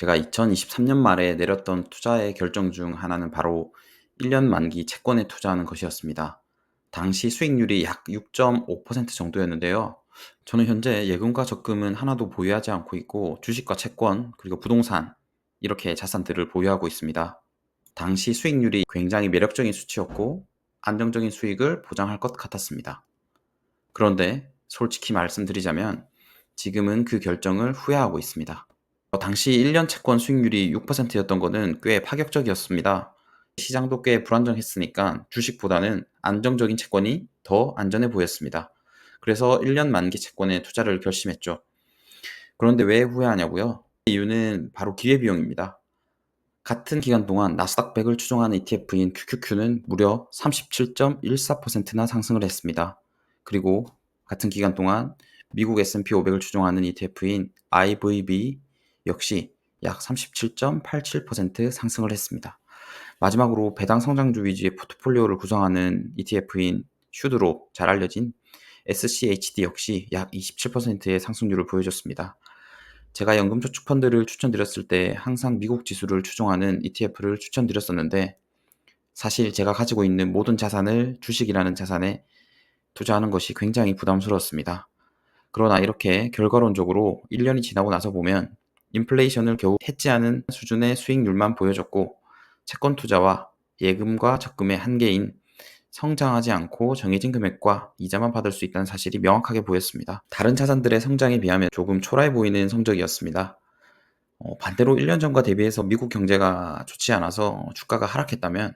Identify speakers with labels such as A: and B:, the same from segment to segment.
A: 제가 2023년 말에 내렸던 투자의 결정 중 하나는 바로 1년 만기 채권에 투자하는 것이었습니다. 당시 수익률이 약 6.5% 정도였는데요. 저는 현재 예금과 적금은 하나도 보유하지 않고 있고 주식과 채권, 그리고 부동산, 이렇게 자산들을 보유하고 있습니다. 당시 수익률이 굉장히 매력적인 수치였고 안정적인 수익을 보장할 것 같았습니다. 그런데 솔직히 말씀드리자면 지금은 그 결정을 후회하고 있습니다. 당시 1년 채권 수익률이 6%였던 거는 꽤 파격적이었습니다. 시장도 꽤 불안정했으니까 주식보다는 안정적인 채권이 더 안전해 보였습니다. 그래서 1년 만기 채권에 투자를 결심했죠. 그런데 왜 후회하냐고요? 이유는 바로 기회비용입니다. 같은 기간 동안 나스닥 100을 추종하는 ETF인 QQQ는 무려 37.14%나 상승을 했습니다. 그리고 같은 기간 동안 미국 S&P 500을 추종하는 ETF인 IVB 역시 약 37.87% 상승을 했습니다. 마지막으로 배당 성장주 위주의 포트폴리오를 구성하는 ETF인 슈드로 잘 알려진 SCHD 역시 약 27%의 상승률을 보여줬습니다. 제가 연금저축펀드를 추천드렸을 때 항상 미국 지수를 추종하는 ETF를 추천드렸었는데 사실 제가 가지고 있는 모든 자산을 주식이라는 자산에 투자하는 것이 굉장히 부담스러웠습니다. 그러나 이렇게 결과론적으로 1년이 지나고 나서 보면 인플레이션을 겨우 해지하는 수준의 수익률만 보여줬고 채권 투자와 예금과 적금의 한계인 성장하지 않고 정해진 금액과 이자만 받을 수 있다는 사실이 명확하게 보였습니다. 다른 자산들의 성장에 비하면 조금 초라해 보이는 성적이었습니다. 반대로 1년 전과 대비해서 미국 경제가 좋지 않아서 주가가 하락했다면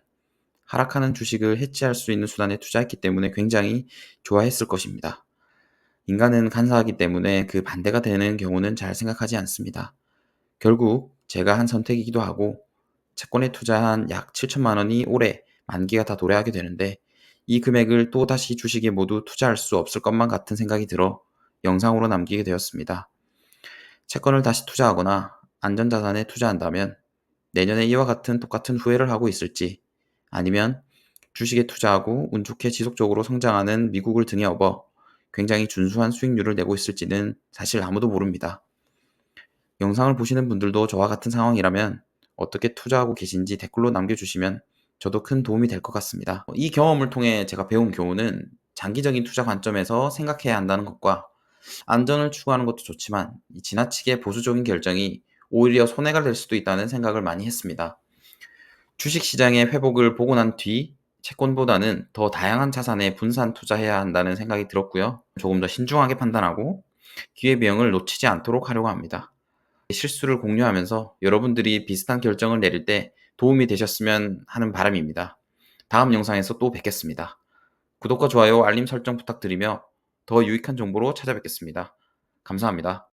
A: 하락하는 주식을 해지할 수 있는 수단에 투자했기 때문에 굉장히 좋아했을 것입니다. 인간은 간사하기 때문에 그 반대가 되는 경우는 잘 생각하지 않습니다. 결국 제가 한 선택이기도 하고 채권에 투자한 약 7천만 원이 올해 만기가 다 도래하게 되는데 이 금액을 또 다시 주식에 모두 투자할 수 없을 것만 같은 생각이 들어 영상으로 남기게 되었습니다. 채권을 다시 투자하거나 안전자산에 투자한다면 내년에 이와 같은 똑같은 후회를 하고 있을지 아니면 주식에 투자하고 운 좋게 지속적으로 성장하는 미국을 등에 업어 굉장히 준수한 수익률을 내고 있을지는 사실 아무도 모릅니다. 영상을 보시는 분들도 저와 같은 상황이라면 어떻게 투자하고 계신지 댓글로 남겨주시면 저도 큰 도움이 될 것 같습니다. 이 경험을 통해 제가 배운 교훈은 장기적인 투자 관점에서 생각해야 한다는 것과 안전을 추구하는 것도 좋지만 지나치게 보수적인 결정이 오히려 손해가 될 수도 있다는 생각을 많이 했습니다. 주식시장의 회복을 보고 난 뒤 채권보다는 더 다양한 자산에 분산 투자해야 한다는 생각이 들었고요. 조금 더 신중하게 판단하고 기회비용을 놓치지 않도록 하려고 합니다. 실수를 공유하면서 여러분들이 비슷한 결정을 내릴 때 도움이 되셨으면 하는 바람입니다. 다음 영상에서 또 뵙겠습니다. 구독과 좋아요, 알림 설정 부탁드리며 더 유익한 정보로 찾아뵙겠습니다. 감사합니다.